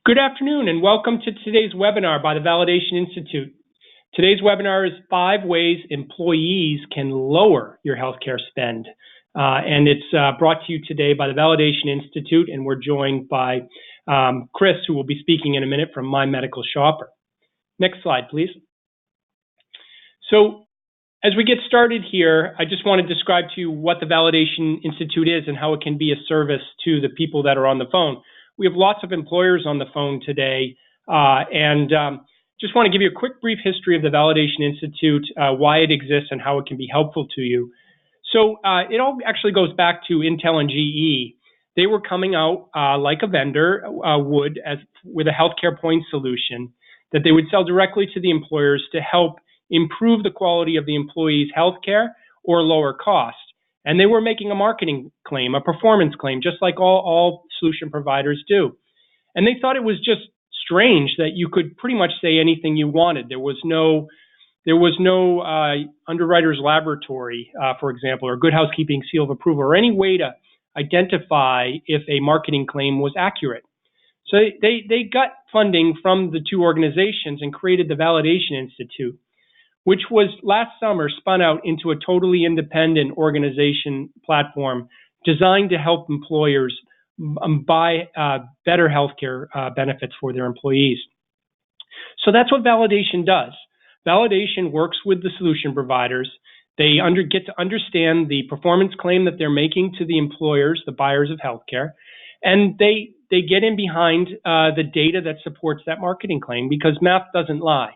Good afternoon and welcome to today's webinar by the Validation Institute. Today's webinar is 5 ways employees can lower your healthcare spend. And it's brought to you today by the Validation Institute, and we're joined by Chris, who will be speaking in a minute from My Medical Shopper. Next slide, please. So as we get started here, I just want to describe to you what the Validation Institute is and how it can be a service to the people that are on the phone. We have lots of employers on the phone today, and just want to give you a quick brief history of the Validation Institute, why it exists and how it can be helpful to you. So it all actually goes back to Intel and GE. They were coming out like a vendor would with a healthcare point solution that they would sell directly to the employers to help improve the quality of the employees' healthcare or lower cost. And they were making a marketing claim, a performance claim, just like all solution providers do. And they thought it was just strange that you could pretty much say anything you wanted. There was no underwriter's laboratory, for example, or good housekeeping seal of approval, or any way to identify if a marketing claim was accurate. So they got funding from the two organizations and created the Validation Institute, which was last summer spun out into a totally independent organization platform designed to help employers buy better healthcare benefits for their employees. So that's what validation does. Validation works with the solution providers. They get to understand the performance claim that they're making to the employers, the buyers of healthcare, and they get in behind the data that supports that marketing claim, because math doesn't lie.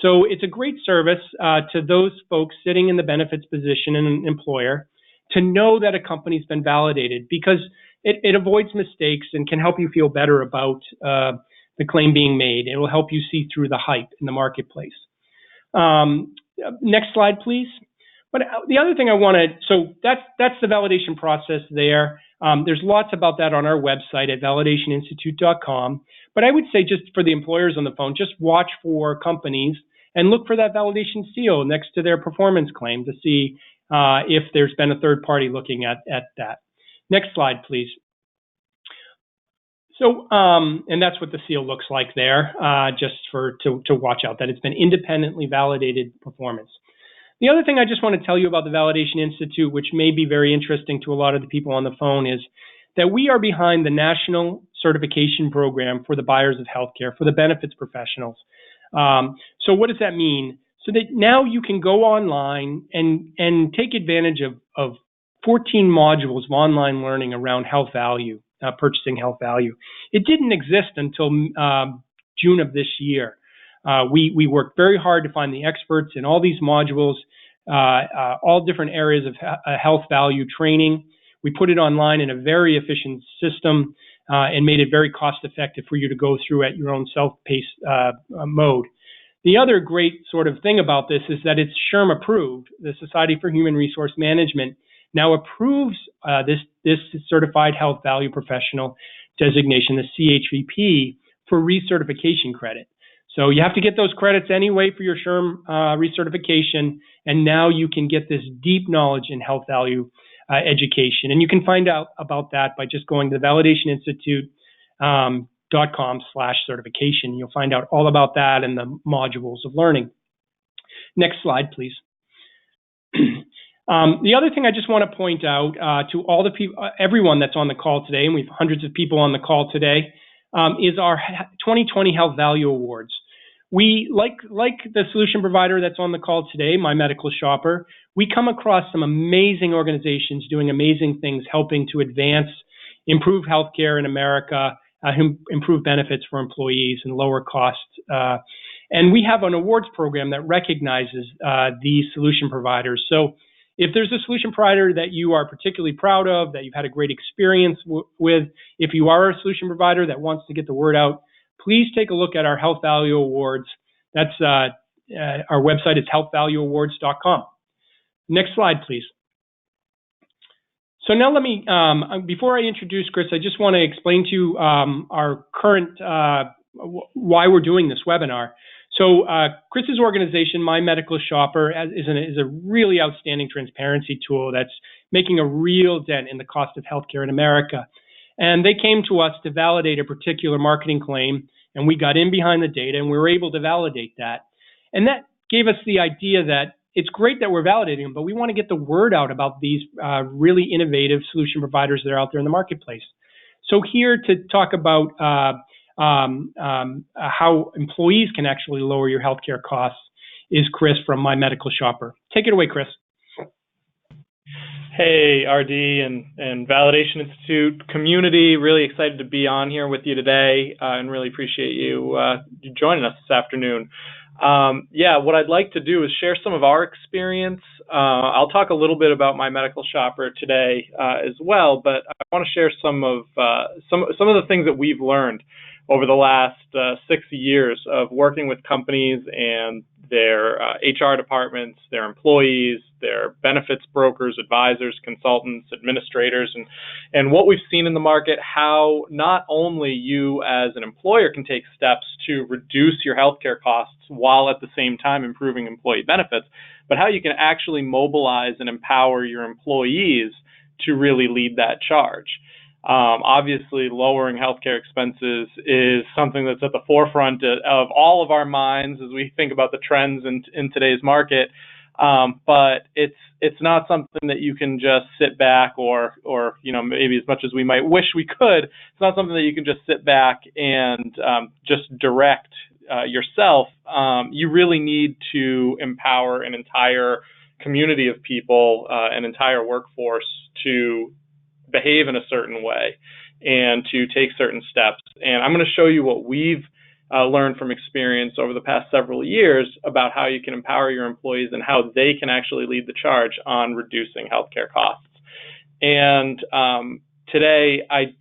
So it's a great service to those folks sitting in the benefits position in an employer to know that a company's been validated, because it avoids mistakes and can help you feel better about the claim being made. It will help you see through the hype in the marketplace. Next slide, please. But the other thing I want to, so that's the validation process there. There's lots about that on our website at validationinstitute.com. But I would say, just for the employers on the phone, just watch for companies and look for that validation seal next to their performance claim to see if there's been a third party looking at that. Next slide, please. So, and that's what the seal looks like there, just to watch out that it's been independently validated performance. The other thing I just want to tell you about the Validation Institute, which may be very interesting to a lot of the people on the phone, is that we are behind the national certification program for the buyers of healthcare, for the benefits professionals. So what does that mean? So that now you can go online and take advantage of 14 modules of online learning around health value, purchasing health value. It didn't exist until June of this year. We worked very hard to find the experts in all these modules, all different areas of health value training. We put it online in a very efficient system and made it very cost effective for you to go through at your own self-paced mode. The other great sort of thing about this is that it's SHRM approved. The Society for Human Resource Management now approves this Certified Health Value Professional designation, the CHVP, for recertification credit. So you have to get those credits anyway for your SHRM recertification, and now you can get this deep knowledge in health value education. And you can find out about that by just going to the validationinstitute.com/certification. You'll find out all about that and the modules of learning. Next slide, please. The other thing I just want to point out to all the people, everyone that's on the call today, and we have hundreds of people on the call today, is our 2020 Health Value Awards. We, like the solution provider that's on the call today, My Medical Shopper, we come across some amazing organizations doing amazing things, helping to improve healthcare in America, improve benefits for employees and lower costs. And we have an awards program that recognizes these solution providers. So if there's a solution provider that you are particularly proud of, that you've had a great experience with, if you are a solution provider that wants to get the word out, please take a look at our Health Value Awards. That's our website is healthvalueawards.com. Next slide, please. So now let me, before I introduce Chris, I just want to explain to you our current, why we're doing this webinar. So Chris's organization, My Medical Shopper, is a really outstanding transparency tool that's making a real dent in the cost of healthcare in America. And they came to us to validate a particular marketing claim, and we got in behind the data and we were able to validate that. And that gave us the idea that it's great that we're validating them, but we want to get the word out about these really innovative solution providers that are out there in the marketplace. So here to talk about how employees can actually lower your healthcare costs is Chris from My Medical Shopper. Take it away, Chris. Hey, RD and Validation Institute community, really excited to be on here with you today and really appreciate you joining us this afternoon. What I'd like to do is share some of our experience. I'll talk a little bit about My Medical Shopper today as well, but I want to share some of the things that we've learned over the last 6 years of working with companies and their HR departments, their employees, their benefits brokers, advisors, consultants, administrators, and what we've seen in the market, how not only you as an employer can take steps to reduce your healthcare costs while at the same time improving employee benefits, but how you can actually mobilize and empower your employees to really lead that charge. Obviously, lowering healthcare expenses is something that's at the forefront of all of our minds as we think about the trends in today's market. But it's not something that you can just sit back or maybe as much as we might wish we could. It's not something that you can just sit back and just direct yourself. You really need to empower an entire community of people, an entire workforce to behave in a certain way and to take certain steps. And I'm going to show you what we've learned from experience over the past several years about how you can empower your employees and how they can actually lead the charge on reducing healthcare costs. And today I'll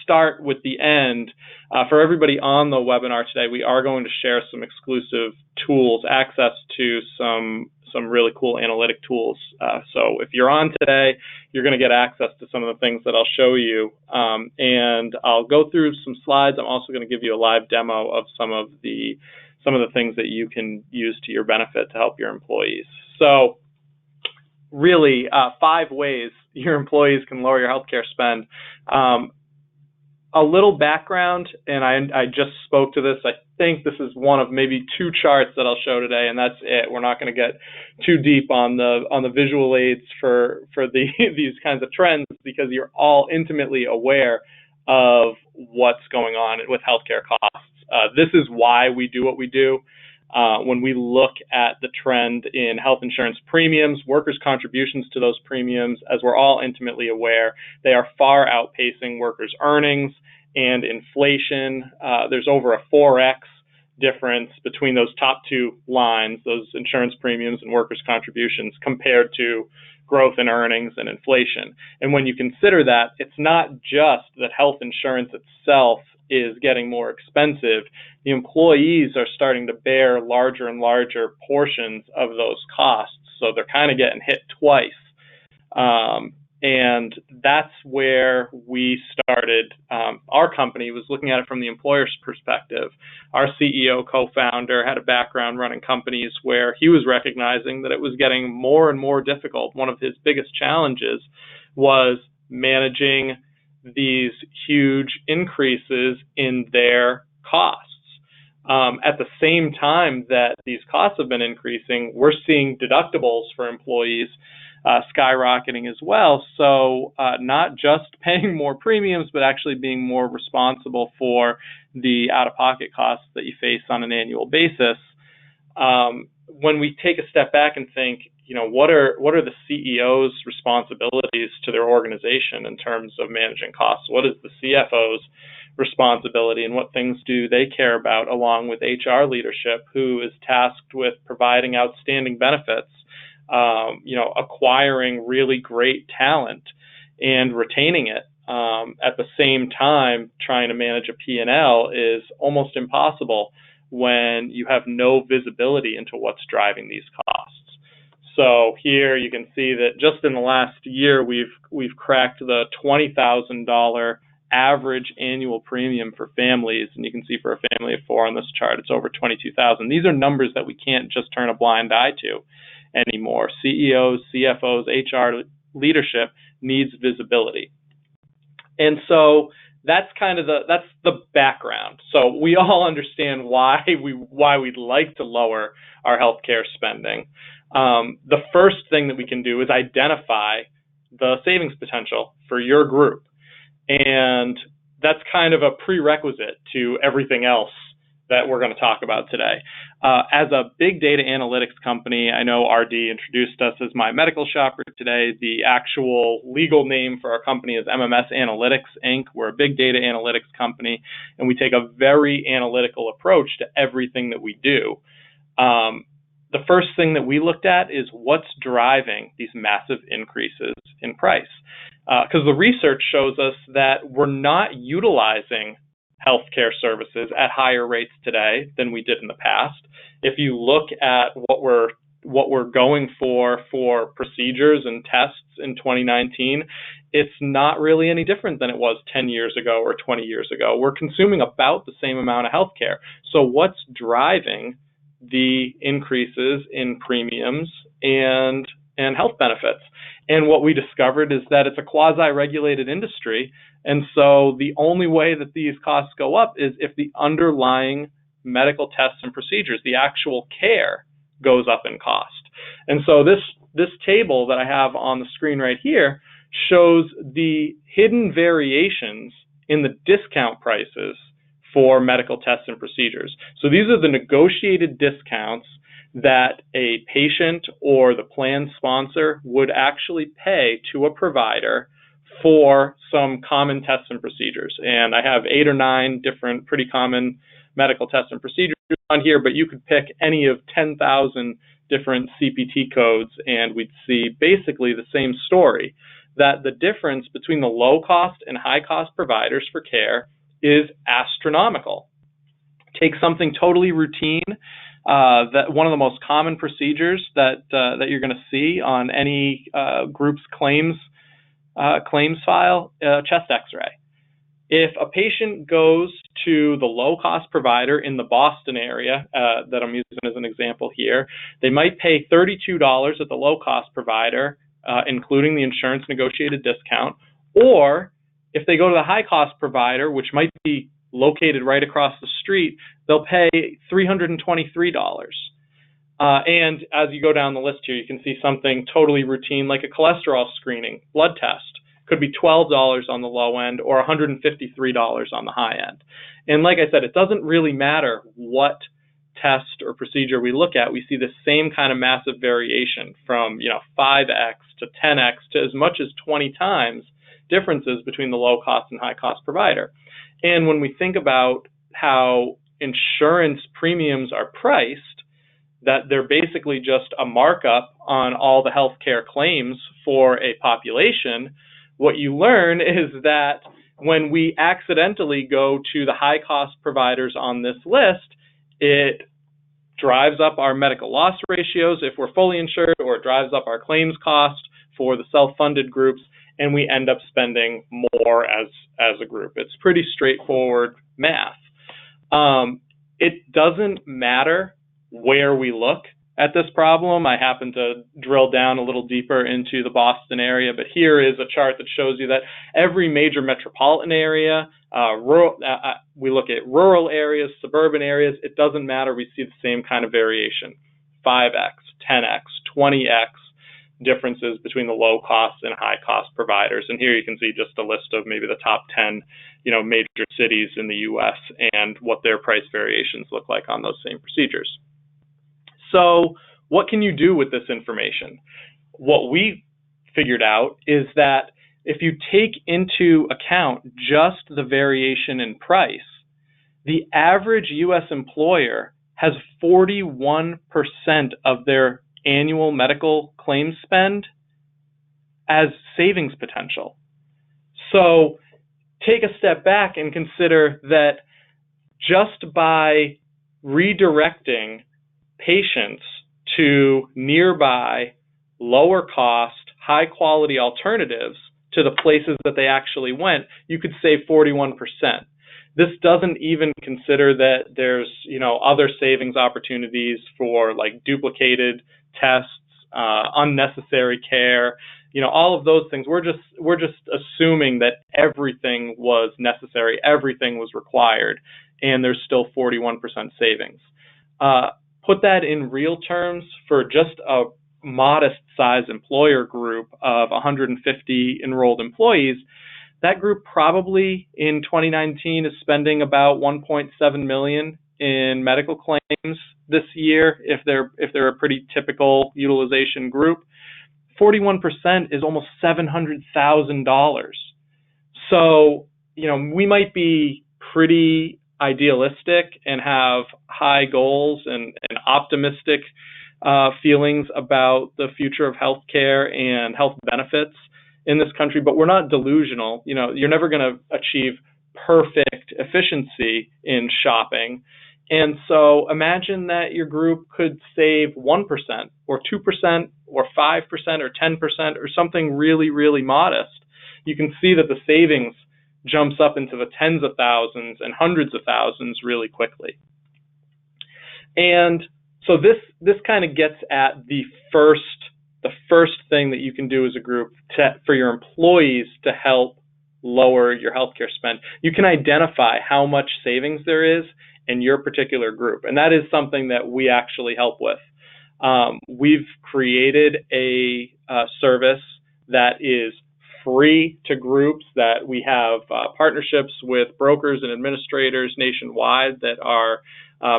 start with the end. For everybody on the webinar today, we are going to share some exclusive tools, access to some really cool analytic tools. So if you're on today, you're going to get access to some of the things that I'll show you. And I'll go through some slides. I'm also going to give you a live demo of some of the things that you can use to your benefit to help your employees. So really, 5 ways your employees can lower your healthcare spend. A little background, and I just spoke to this. I think this is one of maybe 2 charts that I'll show today, and that's it. We're not going to get too deep on the visual aids for these kinds of trends because you're all intimately aware of what's going on with healthcare costs. This is why we do what we do. When we look at the trend in health insurance premiums, workers' contributions to those premiums, as we're all intimately aware, they are far outpacing workers' earnings and inflation. There's over a 4x difference between those top 2 lines, those insurance premiums and workers' contributions, compared to growth in earnings and inflation. And when you consider that, it's not just that health insurance itself is getting more expensive. The employees are starting to bear larger and larger portions of those costs, so they're kind of getting hit twice. And that's where we started. Our company was looking at it from the employer's perspective. Our CEO, co-founder, had a background running companies where he was recognizing that it was getting more and more difficult. One of his biggest challenges was managing these huge increases in their costs. At the same time that these costs have been increasing, we're seeing deductibles for employees skyrocketing as well. So not just paying more premiums, but actually being more responsible for the out-of-pocket costs that you face on an annual basis. When we take a step back and think, what are the CEO's responsibilities to their organization in terms of managing costs? What is the CFO's responsibility, and what things do they care about, along with HR leadership, who is tasked with providing outstanding benefits, acquiring really great talent and retaining it. At the same time, trying to manage a P&L is almost impossible when you have no visibility into what's driving these costs. So here you can see that just in the last year, we've cracked the $20,000 average annual premium for families, and you can see for a family of 4 on this chart, it's over $22,000. These are numbers that we can't just turn a blind eye to anymore. CEOs, CFOs, HR leadership needs visibility. And so that's kind of that's the background. So we all understand why we'd like to lower our healthcare spending. The first thing that we can do is identify the savings potential for your group. And that's kind of a prerequisite to everything else that we're going to talk about today. As a big data analytics company, I know RD introduced us as My Medical Shopper today. The actual legal name for our company is MMS Analytics, Inc. We're a big data analytics company, and we take a very analytical approach to everything that we do. The first thing that we looked at is what's driving these massive increases in price. Because the research shows us that we're not utilizing healthcare services at higher rates today than we did in the past. If you look at what we're going for procedures and tests in 2019, it's not really any different than it was 10 years ago or 20 years ago. We're consuming about the same amount of healthcare. So what's driving the increases in premiums and health benefits? And what we discovered is that it's a quasi-regulated industry. And so the only way that these costs go up is if the underlying medical tests and procedures, the actual care, goes up in cost. And so this table that I have on the screen right here shows the hidden variations in the discount prices for medical tests and procedures. So these are the negotiated discounts that a patient or the plan sponsor would actually pay to a provider for some common tests and procedures. And I have 8 or 9 different pretty common medical tests and procedures on here, but you could pick any of 10,000 different CPT codes and we'd see basically the same story, that the difference between the low cost and high cost providers for care is astronomical. Take something totally routine, that one of the most common procedures that you're going to see on any group's claims file, chest X-ray. If a patient goes to the low-cost provider in the Boston area that I'm using as an example here, they might pay $32 at the low-cost provider, including the insurance negotiated discount, or if they go to the high-cost provider, which might be located right across the street, they'll pay $323. And as you go down the list here, you can see something totally routine like a cholesterol screening blood test. Could be $12 on the low end or $153 on the high end. And like I said, it doesn't really matter what test or procedure we look at. We see the same kind of massive variation from 5x to 10x to as much as 20 times differences between the low cost and high cost provider. And when we think about how insurance premiums are priced, that they're basically just a markup on all the healthcare claims for a population, what you learn is that when we accidentally go to the high cost providers on this list, it drives up our medical loss ratios if we're fully insured, or it drives up our claims cost for the self-funded groups, and we end up spending more as a group. It's pretty straightforward math. It doesn't matter where we look at this problem. I happen to drill down a little deeper into the Boston area, but here is a chart that shows you that every major metropolitan area, we look at rural areas, suburban areas, it doesn't matter. We see the same kind of variation, 5x, 10x, 20x differences between the low cost and high cost providers. And here you can see just a list of maybe the top 10, major cities in the US and what their price variations look like on those same procedures. So what can you do with this information? What we figured out is that if you take into account just the variation in price, the average US employer has 41% of their annual medical claims spend as savings potential. So take a step back and consider that just by redirecting patients to nearby, lower cost, high quality alternatives to the places that they actually went, you could save 41%. This doesn't even consider that there's, other savings opportunities for like duplicated tests, unnecessary care, all of those things. We're just assuming that everything was necessary, everything was required, and there's still 41% savings. Put that in real terms for just a modest size employer group of 150 enrolled employees. That group probably in 2019 is spending about 1.7 million in medical claims this year if they're a pretty typical utilization group. 41% is almost $700,000. So, we might be pretty idealistic and have high goals and optimistic feelings about the future of healthcare and health benefits in this country, but we're not delusional. You're never going to achieve perfect efficiency in shopping. And so imagine that your group could save 1% or 2% or 5% or 10% or something really, really modest. You can see that the savings jumps up into the tens of thousands and hundreds of thousands really quickly. And so this kind of gets at the first thing that you can do as a group for your employees to help lower your healthcare spend. You can identify how much savings there is in your particular group, and that is something that we actually help with. We've created a service that is free to groups, that we have partnerships with brokers and administrators nationwide that are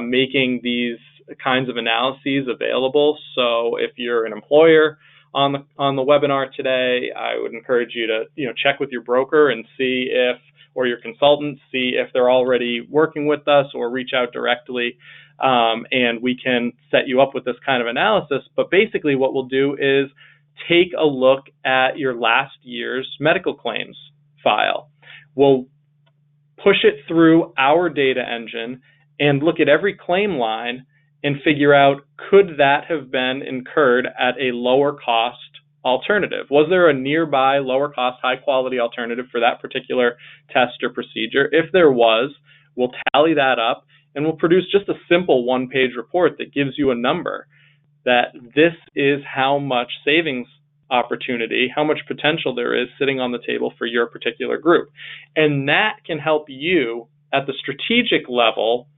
making these kinds of analyses available. So if you're an employer on the webinar today, I would encourage you to check with your broker and see if, or your consultant, see if they're already working with us, or reach out directly, and we can set you up with this kind of analysis. But basically what we'll do is take a look at your last year's medical claims file. We'll push it through our data engine and look at every claim line and figure out, could that have been incurred at a lower cost alternative? Was there a nearby lower cost, high quality alternative for that particular test or procedure? If there was, we'll tally that up and we'll produce just a simple one-page report that gives you a number, that this is how much savings opportunity, how much potential there is sitting on the table for your particular group. And that can help you at the strategic level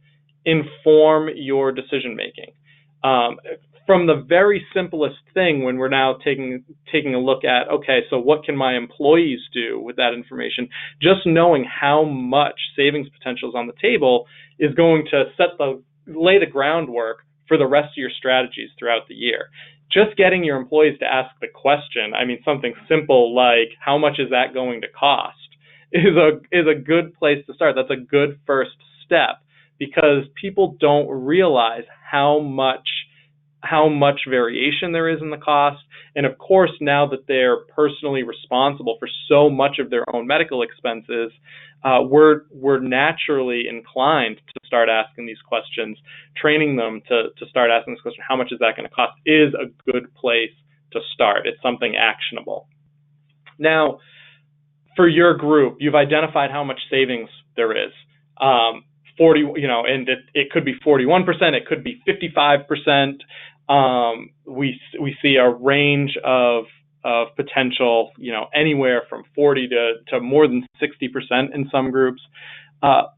inform your decision making. From the very simplest thing, when we're now taking a look at, okay, so what can my employees do with that information? Just knowing how much savings potential is on the table is going to lay the groundwork for the rest of your strategies throughout the year. Just getting your employees to ask the question, something simple like, how much is that going to cost, is a good place to start. That's a good first step, because people don't realize how much variation there is in the cost. And of course, now that they're personally responsible for so much of their own medical expenses, we're naturally inclined to start asking these questions. Training them to start asking this question, how much is that going to cost, is a good place to start. It's something actionable. Now, for your group, you've identified how much savings there is. 40, and it could be 41%, it could be 55%. We see a range of potential, anywhere from 40 to more than 60% in some groups.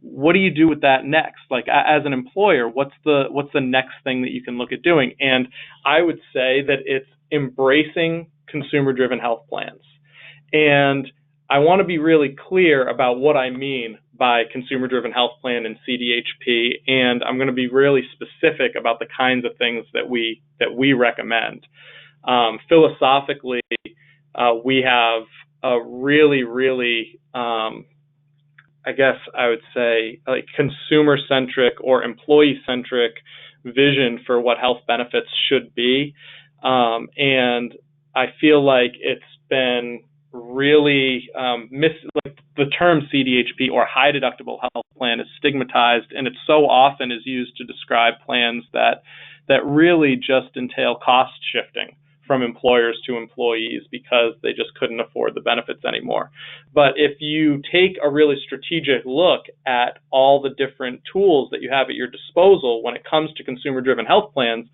What do you do with that next? Like, as an employer, what's the next thing that you can look at doing? And I would say that it's embracing consumer-driven health plans. And I want to be really clear about what I mean by consumer-driven health plan and CDHP, and I'm going to be really specific about the kinds of things that we recommend. Philosophically, we have a really, really, I guess I would say, like, consumer-centric or employee-centric vision for what health benefits should be, and I feel like it's been really the term CDHP, or high deductible health plan, is stigmatized, and it so often is used to describe plans that really just entail cost shifting from employers to employees because they just couldn't afford the benefits anymore. But if you take a really strategic look at all the different tools that you have at your disposal when it comes to consumer-driven health plans,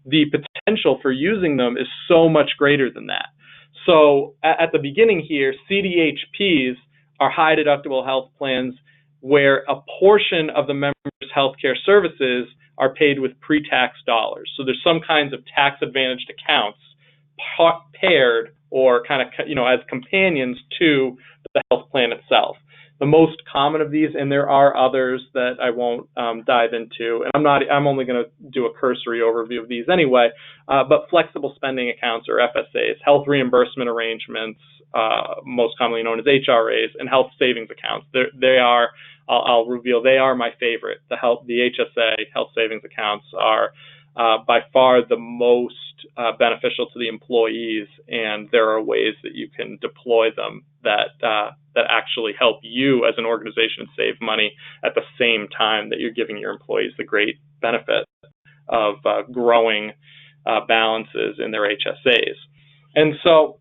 the potential for using them is so much greater than that. So at the beginning here, CDHPs are high deductible health plans where a portion of the member's healthcare services are paid with pre-tax dollars. So there's some kinds of tax-advantaged accounts paired or kind of, as companions to the health plan itself. The most common of these, and there are others that I won't dive into, and I'm only going to do a cursory overview of these anyway, but flexible spending accounts or FSAs, health reimbursement arrangements, most commonly known as HRAs, and health savings accounts. They are, I'll reveal, they are my favorite. The HSA, health savings accounts, are by far the most beneficial to the employees, and there are ways that you can deploy them that actually help you as an organization save money at the same time that you're giving your employees the great benefit of growing balances in their HSAs. And so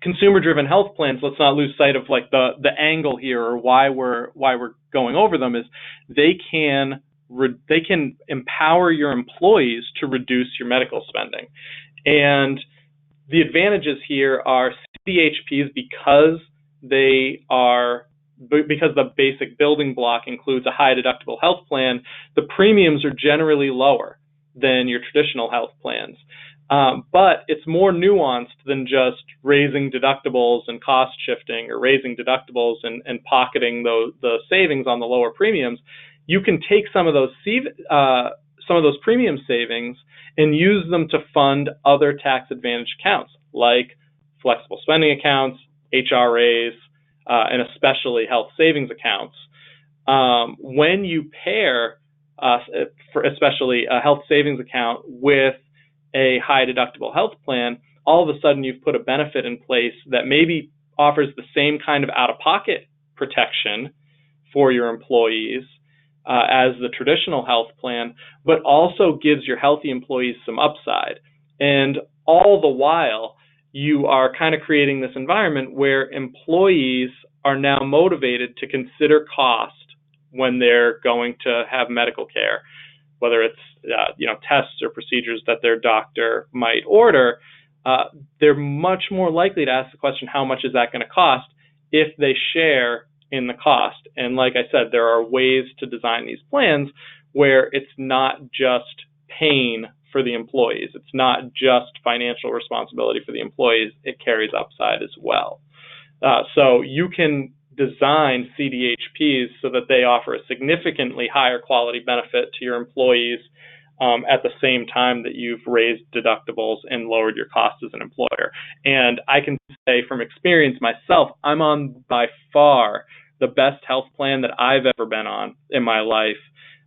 consumer-driven health plans, let's not lose sight of like the angle here, or why we're going over them, is they can empower your employees to reduce your medical spending. And the advantages here are CDHPs, because the basic building block includes a high deductible health plan, the premiums are generally lower than your traditional health plans. But it's more nuanced than just raising deductibles and cost shifting, or raising deductibles and pocketing the savings on the lower premiums. You can take some of those premium savings and use them to fund other tax-advantaged accounts, like flexible spending accounts, HRAs, and especially health savings accounts. When you pair, especially a health savings account with a high deductible health plan, all of a sudden you've put a benefit in place that maybe offers the same kind of out-of-pocket protection for your employees as the traditional health plan, but also gives your healthy employees some upside. And all the while, you are kind of creating this environment where employees are now motivated to consider cost when they're going to have medical care, whether it's tests or procedures that their doctor might order. They're much more likely to ask the question, how much is that going to cost, if they share in the cost. And like I said, there are ways to design these plans where it's not just pain for the employees. It's not just financial responsibility for the employees. It carries upside as well. So you can design CDHPs so that they offer a significantly higher quality benefit to your employees at the same time that you've raised deductibles and lowered your costs as an employer. And I can say from experience myself, I'm on by far the best health plan that I've ever been on in my life.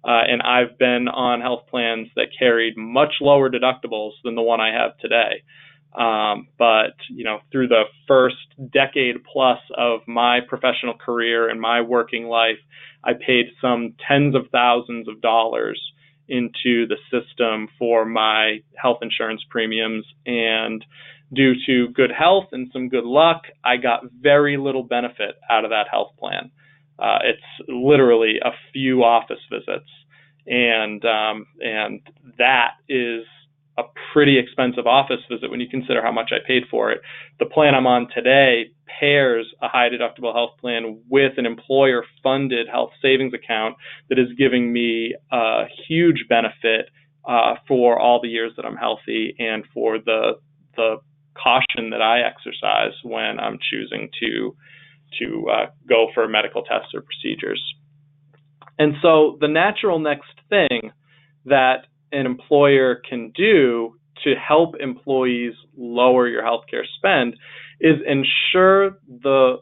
And I've been on health plans that carried much lower deductibles than the one I have today. But through the first decade plus of my professional career and my working life, I paid some tens of thousands of dollars into the system for my health insurance premiums. And due to good health and some good luck, I got very little benefit out of that health plan. It's literally a few office visits. And that is a pretty expensive office visit when you consider how much I paid for it. The plan I'm on today pairs a high deductible health plan with an employer-funded health savings account that is giving me a huge benefit for all the years that I'm healthy, and for the caution that I exercise when I'm choosing to go for medical tests or procedures. And so the natural next thing that an employer can do to help employees lower your healthcare spend is ensure the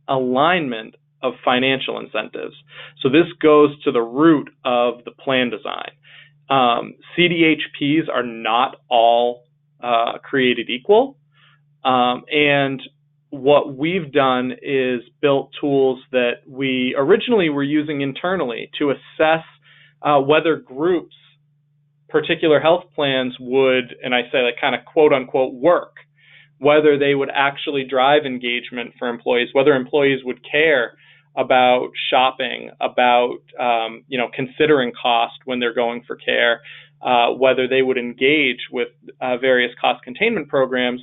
alignment of financial incentives. So this goes to the root of the plan design. CDHPs are not all created equal. And what we've done is built tools that we originally were using internally to assess whether groups, particular health plans would, and I say like kind of quote unquote work, whether they would actually drive engagement for employees, whether employees would care about shopping, about considering cost when they're going for care, whether they would engage with various cost containment programs.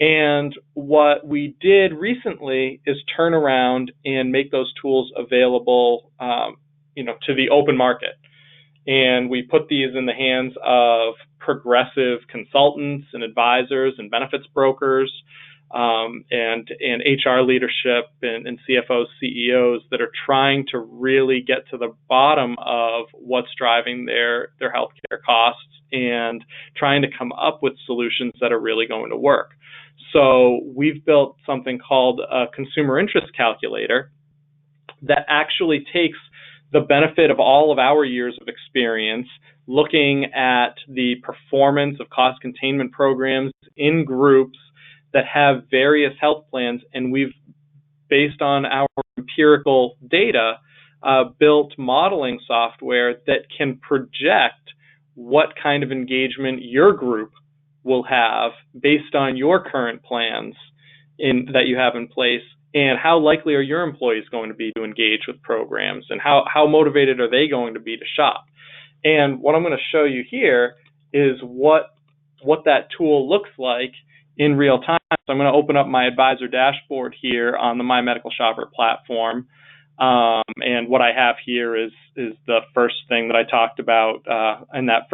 And what we did recently is turn around and make those tools available, to the open market. And we put these in the hands of progressive consultants and advisors and benefits brokers, and HR leadership and CFOs, CEOs that are trying to really get to the bottom of what's driving their healthcare costs and trying to come up with solutions that are really going to work. So we've built something called a consumer interest calculator that actually takes the benefit of all of our years of experience looking at the performance of cost containment programs in groups that have various health plans, and we've, based on our empirical data, built modeling software that can project what kind of engagement your group will have based on your current plans that you have in place, and how likely are your employees going to be to engage with programs, and how motivated are they going to be to shop. And what I'm going to show you here is what that tool looks like in real time. So I'm going to open up my advisor dashboard here on the My Medical Shopper platform. And what I have here is the first thing that I talked about, and that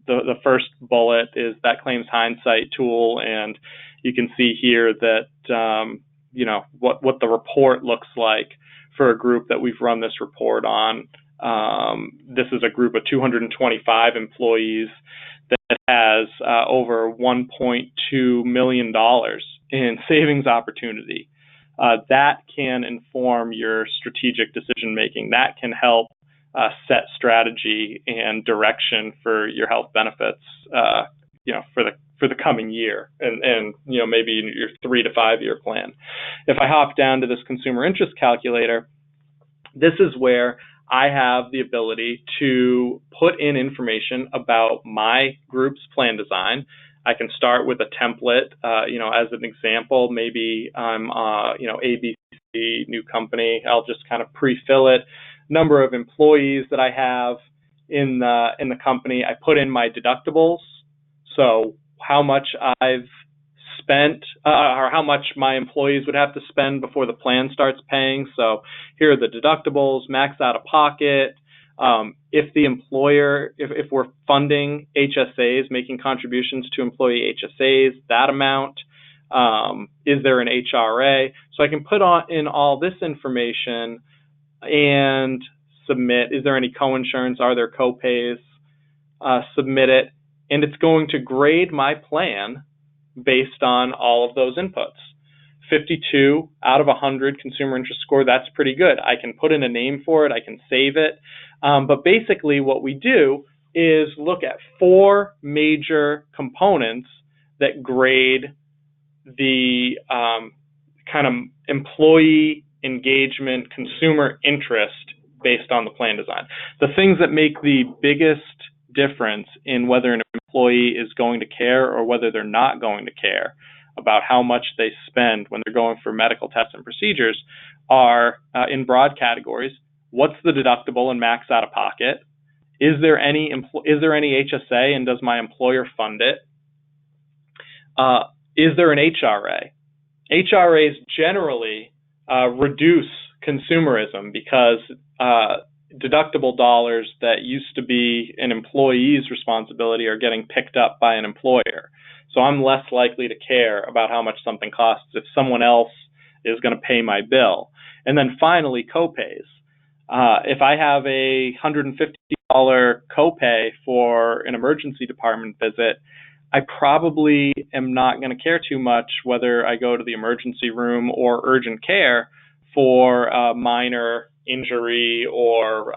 the first bullet is that claims hindsight tool, and you can see here that what the report looks like for a group that we've run this report on. This is a group of 225 employees that has over $1.2 million in savings opportunity. That can inform your strategic decision making. That can help set strategy and direction for your health benefits, for the coming year, and maybe in your 3 to 5 year plan. If I hop down to this consumer interest calculator, this is where I have the ability to put in information about my group's plan design. I can start with a template, as an example. Maybe I'm, ABC, new company. I'll just kind of pre-fill it. Number of employees that I have in the company. I put in my deductibles, so how much I've spent, or how much my employees would have to spend before the plan starts paying. So here are the deductibles, max out of pocket. If the employer, if we're funding HSAs, making contributions to employee HSAs, that amount. Is there an HRA? So I can put in all this information and submit. Is there any coinsurance? Are there copays? Submit it, and it's going to grade my plan based on all of those inputs. 52 out of 100 consumer interest score, that's pretty good. I can put in a name for it, I can save it. But basically what we do is look at 4 major components that grade the kind of employee engagement, consumer interest based on the plan design. The things that make the biggest difference in whether an employee is going to care or whether they're not going to care about how much they spend when they're going for medical tests and procedures are in broad categories. What's the deductible and max out of pocket? Is there any HSA, and does my employer fund it? Is there an HRA? HRAs generally reduce consumerism because deductible dollars that used to be an employee's responsibility are getting picked up by an employer. So I'm less likely to care about how much something costs if someone else is going to pay my bill. And then finally, copays. If I have a $150 copay for an emergency department visit, I probably am not going to care too much whether I go to the emergency room or urgent care for a minor injury or,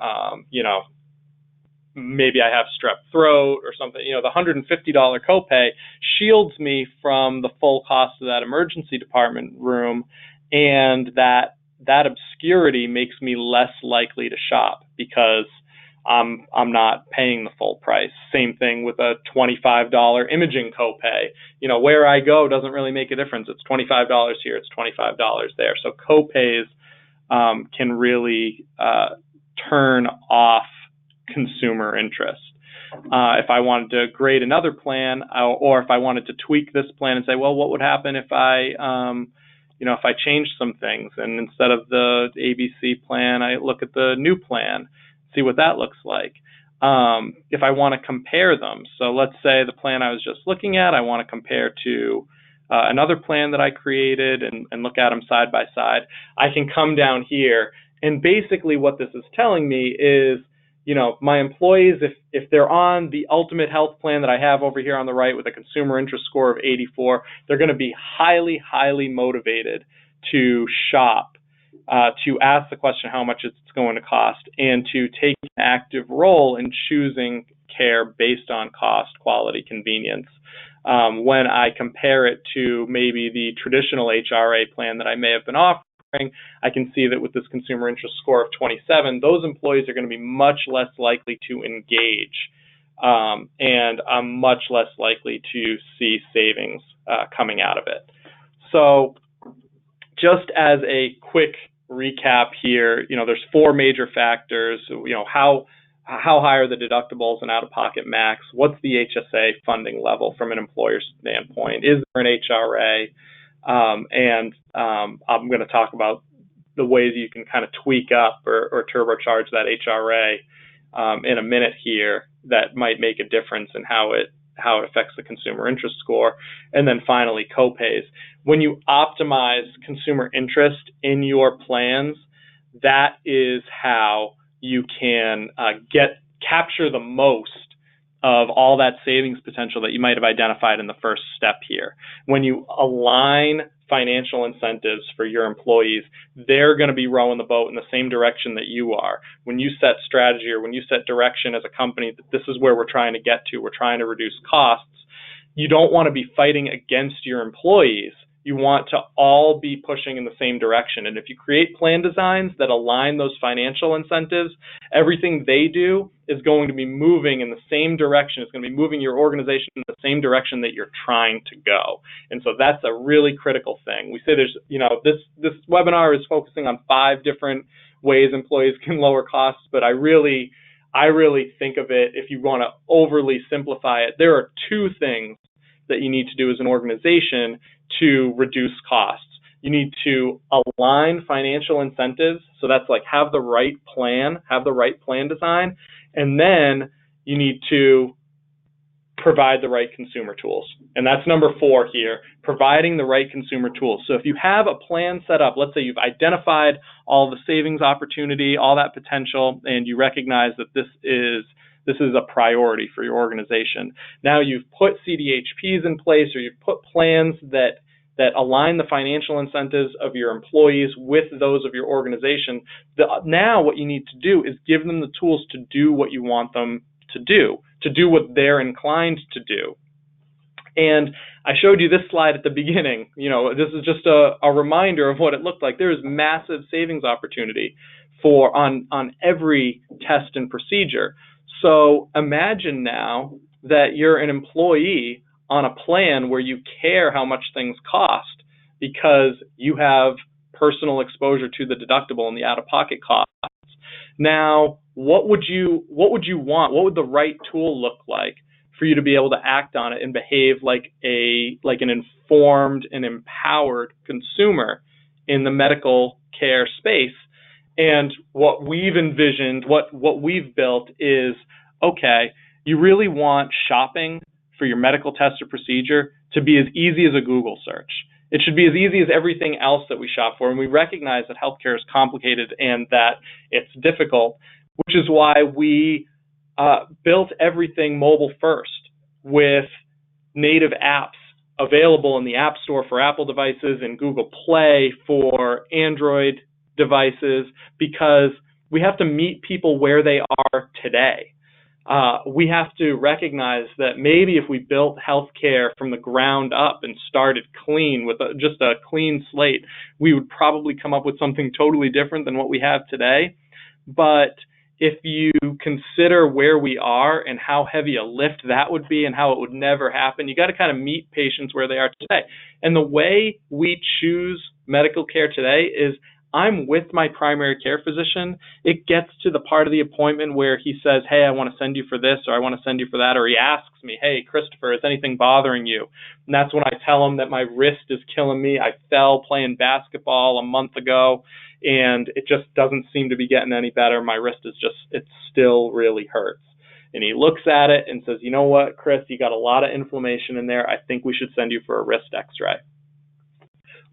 maybe I have strep throat or something. The $150 copay shields me from the full cost of that emergency department room, and that obscurity makes me less likely to shop because I'm not paying the full price. Same thing with a $25 imaging copay. Where I go doesn't really make a difference. It's $25 here, it's $25 there. So copays can really turn off consumer interest. If I wanted to grade another plan, or if I wanted to tweak this plan and say, well, what would happen if I if I changed some things, and instead of the ABC plan, I look at the new plan, see what that looks like. If I want to compare them, so let's say the plan I was just looking at, I want to compare to another plan that I created and look at them side by side, I can come down here, and basically what this is telling me is, my employees, if they're on the ultimate health plan that I have over here on the right with a consumer interest score of 84, they're going to be highly, highly motivated to shop, to ask the question how much it's going to cost, and to take an active role in choosing care based on cost, quality, convenience. When I compare it to maybe the traditional HRA plan that I may have been offering, I can see that with this consumer interest score of 27, those employees are going to be much less likely to engage, and I'm much less likely to see savings coming out of it. So just as a quick recap here, there's 4 major factors. How high are the deductibles and out-of-pocket max? What's the HSA funding level from an employer standpoint? Is there an HRA? And I'm going to talk about the ways you can kind of tweak up or turbocharge that HRA in a minute here that might make a difference in how it affects the consumer interest score. And then finally, copays. When you optimize consumer interest in your plans, that is how you can capture the most of all that savings potential that you might have identified in the first step here. When you align financial incentives for your employees, they're going to be rowing the boat in the same direction that you are. When you set strategy, or when you set direction as a company, that this is where we're trying to get to, we're trying to reduce costs, you don't want to be fighting against your employees. You want to all be pushing in the same direction. And if you create plan designs that align those financial incentives, everything they do is going to be moving in the same direction. It's going to be moving your organization in the same direction that you're trying to go. And so that's a really critical thing. We say there's, this webinar is focusing on 5 different ways employees can lower costs, but I really think of it, if you want to overly simplify it, there are 2 things that you need to do as an organization to reduce costs. You need to align financial incentives, so that's like have the right plan design, and then you need to provide the right consumer tools. And that's number 4 here, providing the right consumer tools. So if you have a plan set up, let's say you've identified all the savings opportunity, all that potential, and you recognize that this is a priority for your organization. Now you've put CDHPs in place, or you've put plans that align the financial incentives of your employees with those of your organization. Now what you need to do is give them the tools to do what you want them to do what they're inclined to do. And I showed you this slide at the beginning. This is just a reminder of what it looked like. There is massive savings opportunity on every test and procedure. So imagine now that you're an employee on a plan where you care how much things cost because you have personal exposure to the deductible and the out-of-pocket costs. Now, what would you want? What would the right tool look like for you to be able to act on it and behave like an informed and empowered consumer in the medical care space? And what we've envisioned, what we've built is, okay, you really want shopping for your medical test or procedure to be as easy as a Google search. It should be as easy as everything else that we shop for. And we recognize that healthcare is complicated and that it's difficult, which is why we built everything mobile first with native apps available in the App Store for Apple devices and Google Play for Android devices, because we have to meet people where they are today. We have to recognize that maybe if we built healthcare from the ground up and started clean with just a clean slate, we would probably come up with something totally different than what we have today. But if you consider where we are and how heavy a lift that would be and how it would never happen, you got to kind of meet patients where they are today. And the way we choose medical care today is I'm with my primary care physician, it gets to the part of the appointment where he says, hey, I want to send you for this, or I want to send you for that, or he asks me, hey, Christopher, is anything bothering you? And that's when I tell him that my wrist is killing me. I fell playing basketball a month ago, and it just doesn't seem to be getting any better. My wrist is just, it still really hurts. And he looks at it and says, you know what, Chris, you got a lot of inflammation in there. I think we should send you for a wrist x-ray.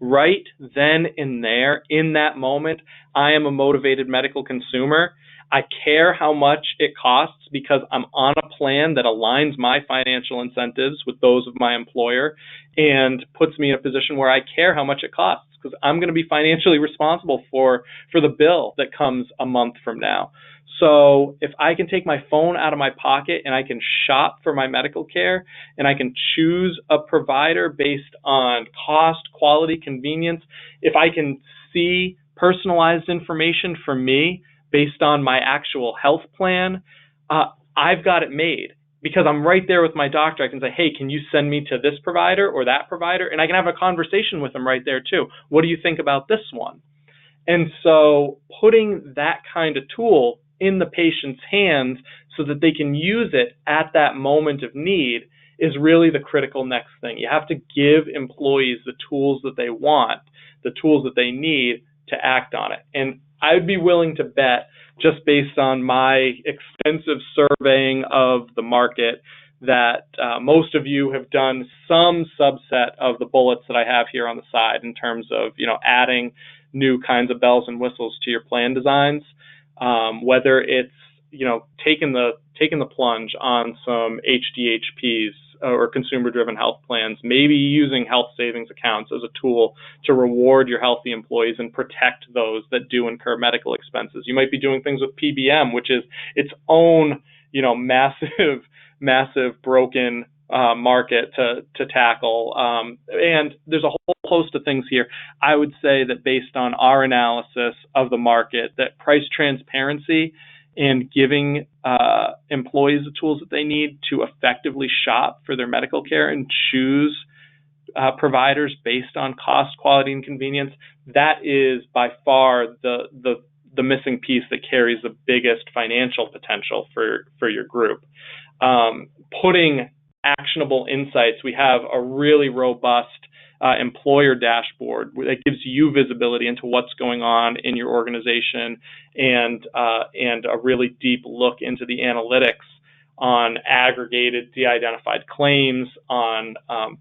Right then and there, in that moment, I am a motivated medical consumer. I care how much it costs because I'm on a plan that aligns my financial incentives with those of my employer and puts me in a position where I care how much it costs because I'm going to be financially responsible for the bill that comes a month from now. So if I can take my phone out of my pocket and I can shop for my medical care and I can choose a provider based on cost, quality, convenience, if I can see personalized information for me based on my actual health plan, I've got it made because I'm right there with my doctor. I can say, hey, can you send me to this provider or that provider? And I can have a conversation with them right there too. What do you think about this one? And so putting that kind of tool in the patient's hands so that they can use it at that moment of need is really the critical next thing. You have to give employees the tools that they want, the tools that they need to act on it. And I would be willing to bet, just based on my extensive surveying of the market, that most of you have done some subset of the bullets that I have here on the side in terms of, adding new kinds of bells and whistles to your plan designs. Whether it's taking the plunge on some HDHPs or consumer-driven health plans, maybe using health savings accounts as a tool to reward your healthy employees and protect those that do incur medical expenses. You might be doing things with PBM, which is its own massive broken market to tackle. And there's a whole host of things here. I would say that based on our analysis of the market, that price transparency and giving employees the tools that they need to effectively shop for their medical care and choose providers based on cost, quality, and convenience, that is by far the missing piece that carries the biggest financial potential for your group. Putting actionable insights. We have a really robust employer dashboard that gives you visibility into what's going on in your organization and a really deep look into the analytics on aggregated de-identified claims, on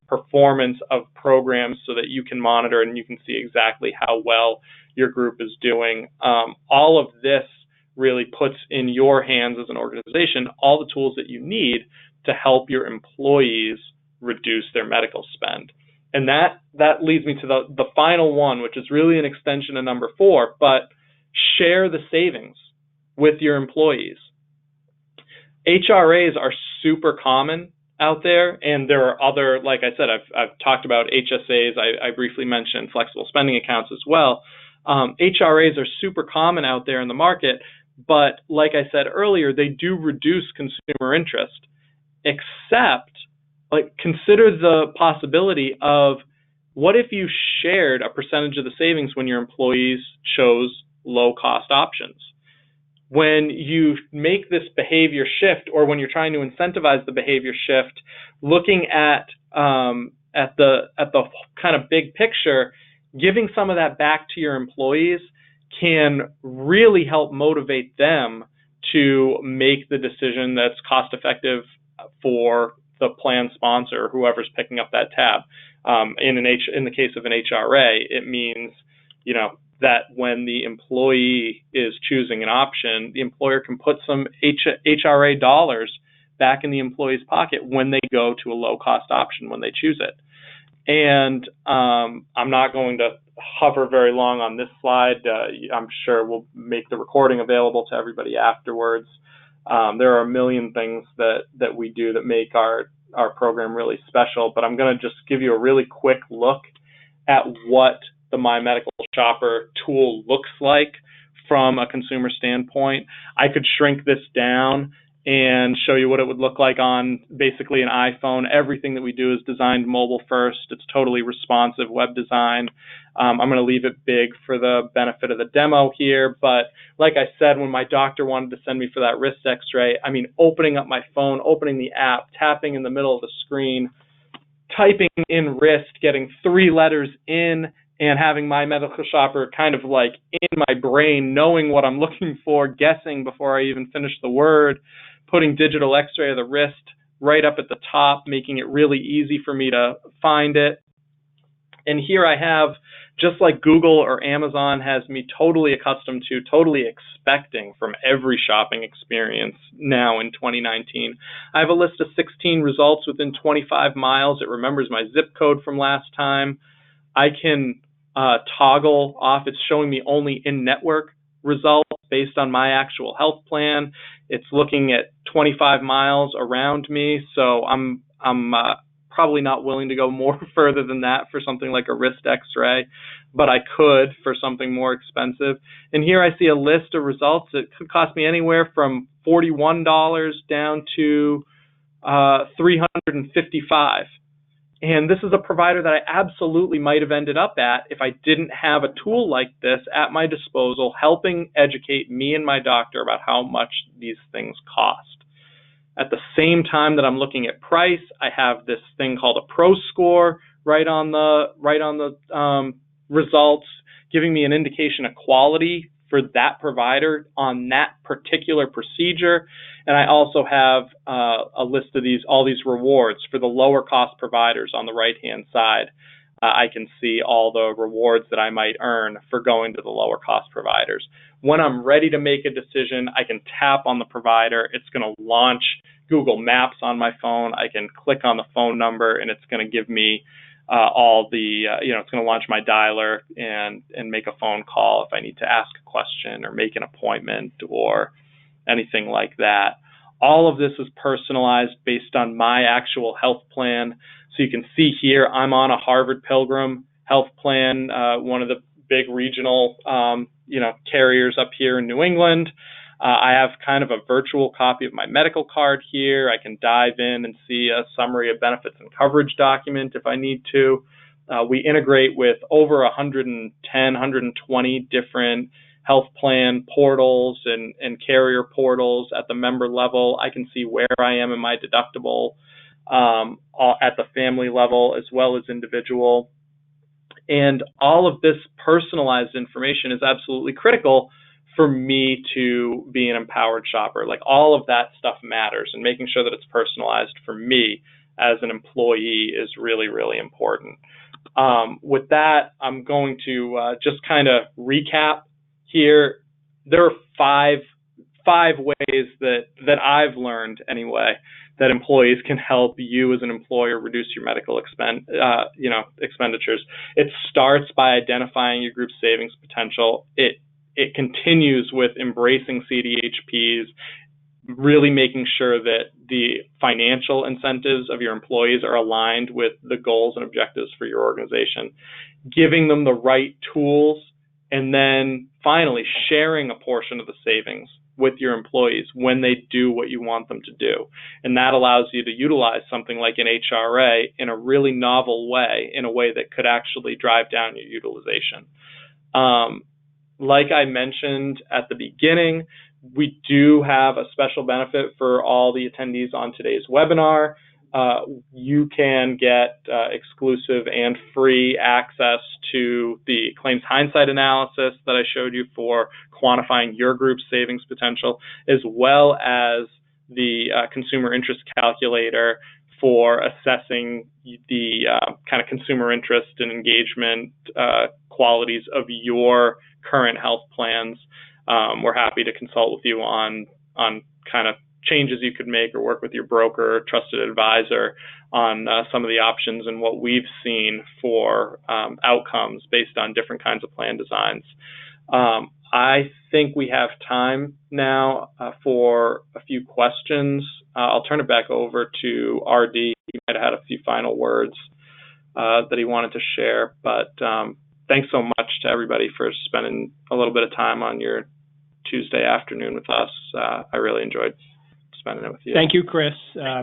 performance of programs so that you can monitor and you can see exactly how well your group is doing. All of this really puts in your hands as an organization all the tools that you need to help your employees reduce their medical spend. And that leads me to the final one, which is really an extension of number 4, but share the savings with your employees. HRAs are super common out there, and there are other, like I said, I've talked about HSAs, I briefly mentioned flexible spending accounts as well. HRAs are super common out there in the market, but like I said earlier, they do reduce consumer interest. Except, consider the possibility of what if you shared a percentage of the savings when your employees chose low-cost options? When you make this behavior shift, or when you're trying to incentivize the behavior shift, looking at the kind of big picture, giving some of that back to your employees can really help motivate them to make the decision that's cost-effective for the plan sponsor, whoever's picking up that tab. In the case of an HRA, it means, that when the employee is choosing an option, the employer can put some HRA dollars back in the employee's pocket when they go to a low-cost option when they choose it. And I'm not going to hover very long on this slide. I'm sure we'll make the recording available to everybody afterwards. There are a million things that we do that make our program really special, but I'm going to just give you a really quick look at what the My Medical Shopper tool looks like from a consumer standpoint. I could shrink this down and show you what it would look like on basically an iPhone. Everything that we do is designed mobile first. It's totally responsive web design. I'm going to leave it big for the benefit of the demo here, but like I said, when my doctor wanted to send me for that wrist x-ray, I mean, opening up my phone, opening the app, tapping in the middle of the screen, typing in wrist, getting 3 letters in, and having my medical shopper kind of like in my brain, knowing what I'm looking for, guessing before I even finish the word, putting digital x-ray of the wrist right up at the top, making it really easy for me to find it. And here I have, just like Google or Amazon has me totally accustomed to, totally expecting from every shopping experience now in 2019. I have a list of 16 results within 25 miles. It remembers my zip code from last time. I can toggle off. It's showing me only in-network results based on my actual health plan. It's looking at 25 miles around me, so I'm probably not willing to go more further than that for something like a wrist x-ray, but I could for something more expensive. And here I see a list of results that could cost me anywhere from $41 down to $355. And this is a provider that I absolutely might have ended up at if I didn't have a tool like this at my disposal, helping educate me and my doctor about how much these things cost. At the same time that I'm looking at price, I have this thing called a Pro Score right on the results, giving me an indication of quality for that provider on that particular procedure. And I also have a list of all these rewards for the lower cost providers on the right-hand side. I can see all the rewards that I might earn for going to the lower cost providers. When I'm ready to make a decision, I can tap on the provider. It's going to launch Google Maps on my phone. I can click on the phone number, and it's going to give me it's going to launch my dialer and make a phone call if I need to ask a question or make an appointment or anything like that. All of this is personalized based on my actual health plan. So you can see here, I'm on a Harvard Pilgrim health plan, one of the big regional, carriers up here in New England. I have kind of a virtual copy of my medical card here. I can dive in and see a summary of benefits and coverage document if I need to. We integrate with over 110, 120 different health plan portals and carrier portals at the member level. I can see where I am in my deductible at the family level as well as individual. And all of this personalized information is absolutely critical for me to be an empowered shopper. Like, all of that stuff matters, and making sure that it's personalized for me as an employee is really, really important. With that, I'm going to just kind of recap here. There are five ways that I've learned anyway that employees can help you as an employer reduce your medical expenditures. It starts by identifying your group's savings potential. It continues with embracing CDHPs, really making sure that the financial incentives of your employees are aligned with the goals and objectives for your organization, giving them the right tools, and then finally sharing a portion of the savings with your employees when they do what you want them to do. And that allows you to utilize something like an HRA in a really novel way, in a way that could actually drive down your utilization. Like I mentioned at the beginning, we do have a special benefit for all the attendees on today's webinar. You can get exclusive and free access to the claims hindsight analysis that I showed you for quantifying your group's savings potential, as well as the consumer interest calculator for assessing the kind of consumer interest and engagement qualities of your current health plans. We're happy to consult with you on kind of changes you could make, or work with your broker or trusted advisor on some of the options and what we've seen for outcomes based on different kinds of plan designs. I think we have time now for a few questions. I'll turn it back over to RD. He might have had a few final words that he wanted to share, but thanks so much to everybody for spending a little bit of time on your Tuesday afternoon with us. I really enjoyed spending it with you. Thank you, Chris.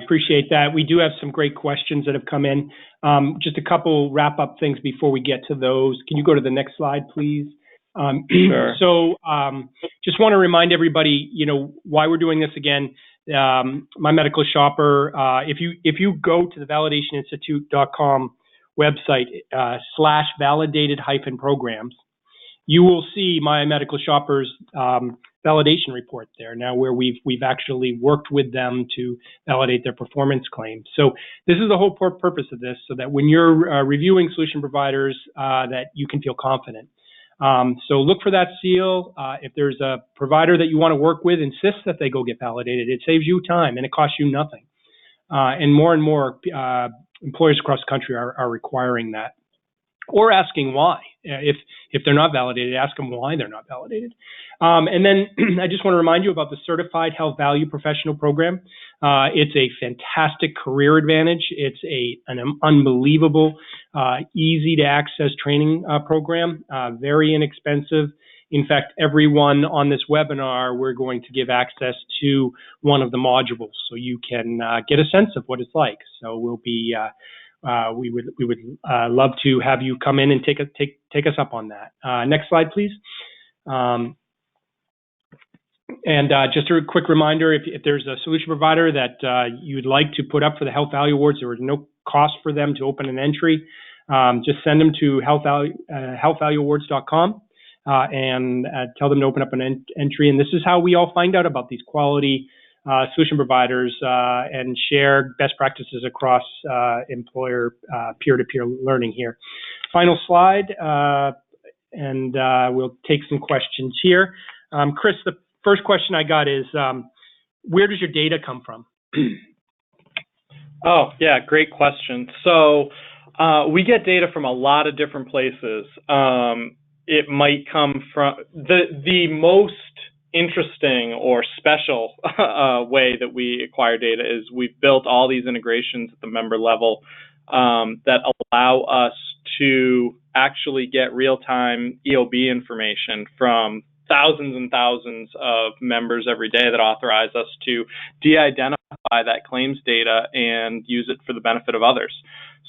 Appreciate that. We do have some great questions that have come in. Just a couple wrap-up things before we get to those. Can you go to the next slide, please? Sure. So just want to remind everybody, why we're doing this again. My Medical Shopper, if you go to the validationinstitute.com website /validated-programs, you will see My Medical Shopper's validation report there now, where we've actually worked with them to validate their performance claims. So this is the whole purpose of this, so that when you're reviewing solution providers, that you can feel confident. So look for that seal. If there's a provider that you want to work with, insist that they go get validated. It saves you time and it costs you nothing. And more employers across the country are requiring that, or asking why. If they're not validated, ask them why they're not validated. And then I just want to remind you about the Certified Health Value Professional Program. It's a fantastic career advantage. It's an unbelievable, easy to access training program, very inexpensive. In fact, everyone on this webinar, we're going to give access to one of the modules so you can get a sense of what it's like. So we'll be we would love to have you come in and take us up on that. Next slide, please. Just a quick reminder, if there's a solution provider that you'd like to put up for the Health Value Awards, there is no cost for them to open an entry. Just send them to healthvalueawards.com and tell them to open up an entry. And this is how we all find out about these quality solution providers and share best practices across employer peer-to-peer learning here. Final slide, and we'll take some questions here. Chris, the first question I got is, where does your data come from? Oh, yeah, great question. So we get data from a lot of different places. It might come from the most interesting or special way that we acquire data is we've built all these integrations at the member level that allow us to actually get real-time EOB information from thousands and thousands of members every day that authorize us to de-identify that claims data and use it for the benefit of others.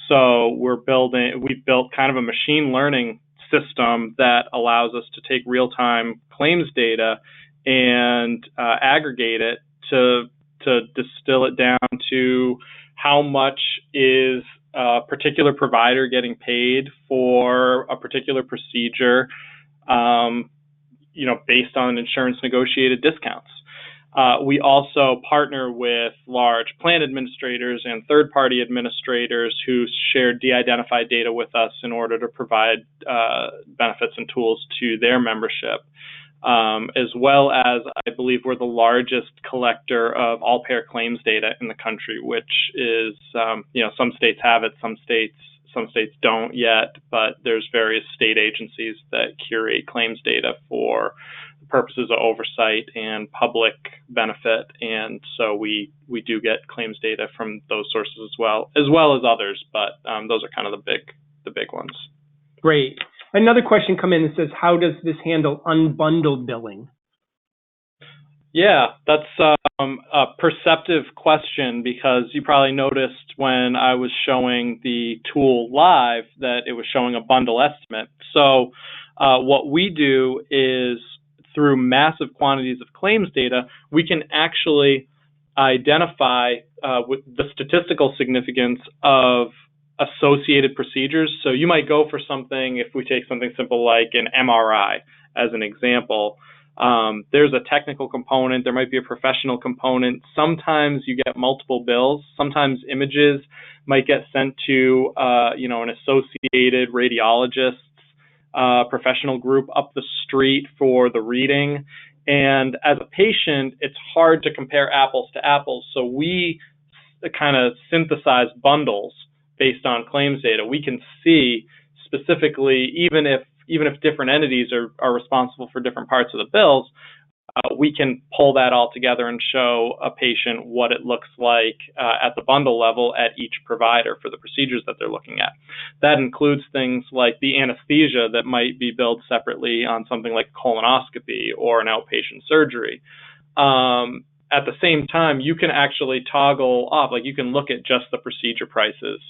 So we've built kind of a machine learning system that allows us to take real-time claims data and aggregate it to distill it down to how much is a particular provider getting paid for a particular procedure, based on insurance negotiated discounts. We also partner with large plan administrators and third-party administrators who share de-identified data with us in order to provide benefits and tools to their membership. As well as, I believe, we're the largest collector of all-payer claims data in the country, which is, some states have it, some states don't yet, but there's various state agencies that curate claims data for purposes of oversight and public benefit, and so we do get claims data from those sources as well as others, but those are kind of the big ones. Great. Another question come in that says, how does this handle unbundled billing? Yeah, that's a perceptive question, because you probably noticed when I was showing the tool live that it was showing a bundle estimate. So what we do is, through massive quantities of claims data, we can actually identify with the statistical significance of associated procedures. So you might go for something, if we take something simple like an MRI as an example, there's a technical component, there might be a professional component. Sometimes you get multiple bills. Sometimes images might get sent to an associated radiologist's professional group up the street for the reading. And as a patient, it's hard to compare apples to apples. So we kind of synthesize bundles based on claims data. We can see specifically, even if different entities are responsible for different parts of the bills, we can pull that all together and show a patient what it looks like at the bundle level at each provider for the procedures that they're looking at. That includes things like the anesthesia that might be billed separately on something like colonoscopy or an outpatient surgery. at the same time, you can actually toggle off, like you can look at just the procedure prices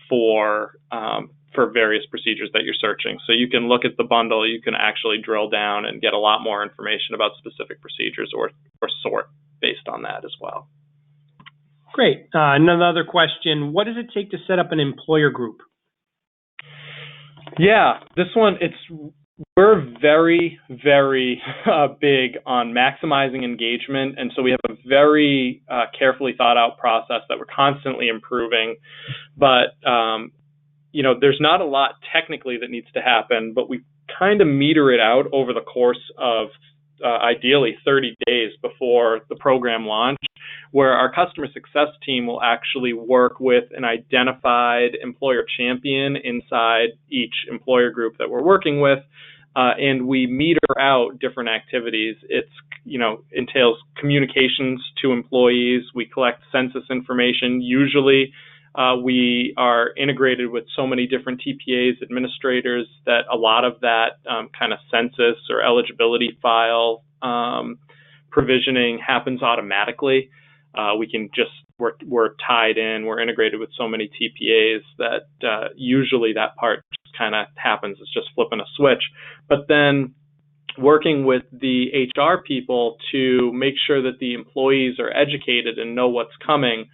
for various procedures that you're searching. So you can look at the bundle, you can actually drill down and get a lot more information about specific procedures or sort based on that as well. Great. Another question, what does it take to set up an employer group? Yeah, this one, we're very, very big on maximizing engagement. And so we have a very carefully thought out process that we're constantly improving. But, there's not a lot technically that needs to happen, but we kind of meter it out over the course of ideally 30 days before the program launch, where our customer success team will actually work with an identified employer champion inside each employer group that we're working with. And we meter out different activities. It's, entails communications to employees. We collect census information. Usually we are integrated with so many different TPAs, administrators, that a lot of that kind of census or eligibility file provisioning happens automatically. We're tied in, we're integrated with so many TPAs that usually that part just kind of happens. It's just flipping a switch. But then working with the HR people to make sure that the employees are educated and know what's coming.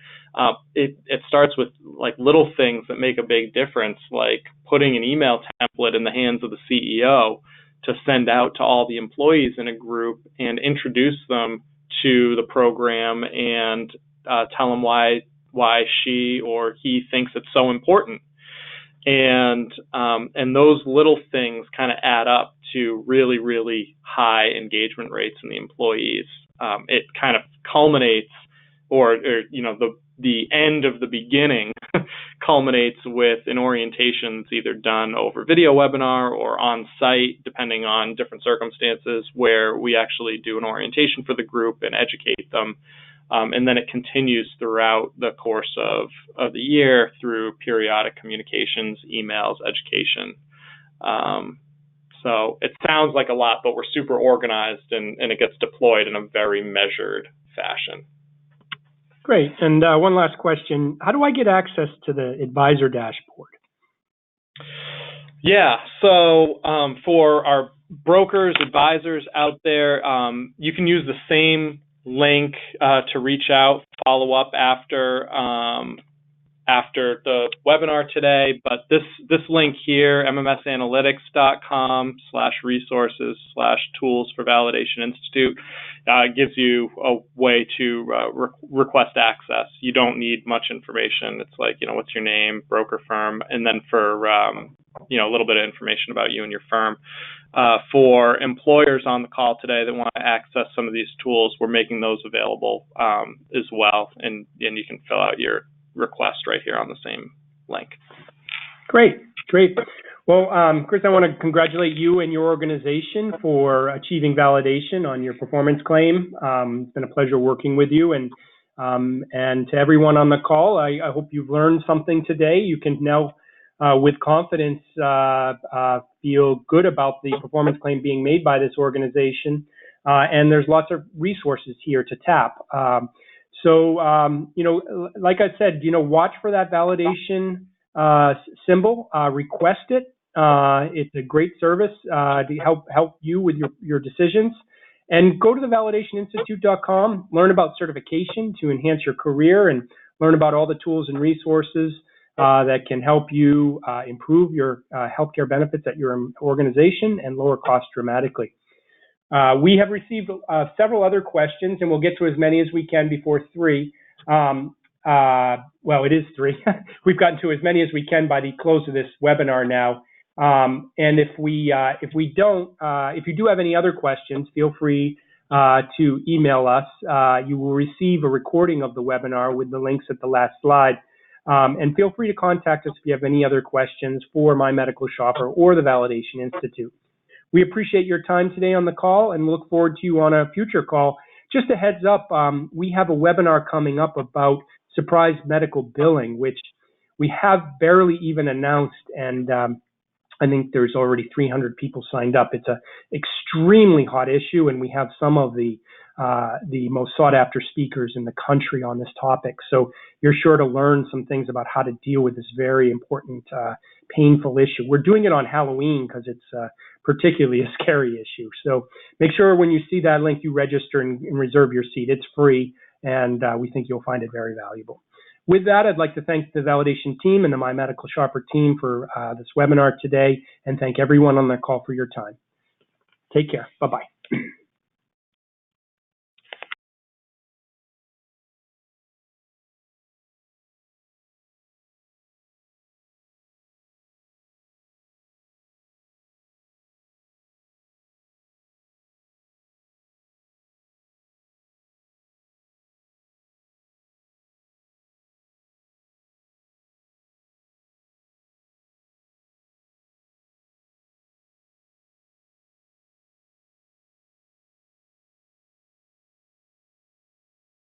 It starts with like little things that make a big difference, like putting an email template in the hands of the CEO to send out to all the employees in a group and introduce them to the program and tell them why she or he thinks it's so important. And those little things kind of add up to really, really high engagement rates in the employees. It kind of culminates, or the end of the beginning culminates with an orientation that's either done over video webinar or on site, depending on different circumstances, where we actually do an orientation for the group and educate them. And then it continues throughout the course of the year through periodic communications, emails, education. So it sounds like a lot, but we're super organized and it gets deployed in a very measured fashion. Great. And one last question. How do I get access to the advisor dashboard? Yeah. So for our brokers, advisors out there, you can use the same link to reach out, follow up after the webinar today. But this link here, mmsanalytics.com/resources/tools for Validation Institute, gives you a way to request access. You don't need much information. It's like, what's your name, broker firm, and then for a little bit of information about you and your firm. For employers on the call today that want to access some of these tools, we're making those available as well, and you can fill out your request right here on the same link. Great. Well, Chris, I want to congratulate you and your organization for achieving validation on your performance claim. It's been a pleasure working with you, and to everyone on the call, I hope you've learned something today. You can now, with confidence, feel good about the performance claim being made by this organization, and there's lots of resources here to tap. So, like I said, watch for that validation symbol, request it. It's a great service to help you with your decisions. And go to the validationinstitute.com, learn about certification to enhance your career, and learn about all the tools and resources that can help you improve your healthcare benefits at your organization and lower costs dramatically. We have received several other questions, and we'll get to as many as we can before 3. Well, it is 3. We've gotten to as many as we can by the close of this webinar now. And if you do have any other questions, feel free to email us. You will receive a recording of the webinar with the links at the last slide. And feel free to contact us if you have any other questions for My Medical Shopper or the Validation Institute. We appreciate your time today on the call and look forward to you on a future call. Just a heads up, we have a webinar coming up about surprise medical billing, which we have barely even announced, and I think there's already 300 people signed up. It's an extremely hot issue, and we have some of the most sought-after speakers in the country on this topic. So you're sure to learn some things about how to deal with this very important, painful issue. We're doing it on Halloween because it's particularly a scary issue. So make sure when you see that link, you register and reserve your seat. It's free, and we think you'll find it very valuable. With that, I'd like to thank the validation team and the My Medical Shopper team for this webinar today, and thank everyone on the call for your time. Take care. Bye-bye.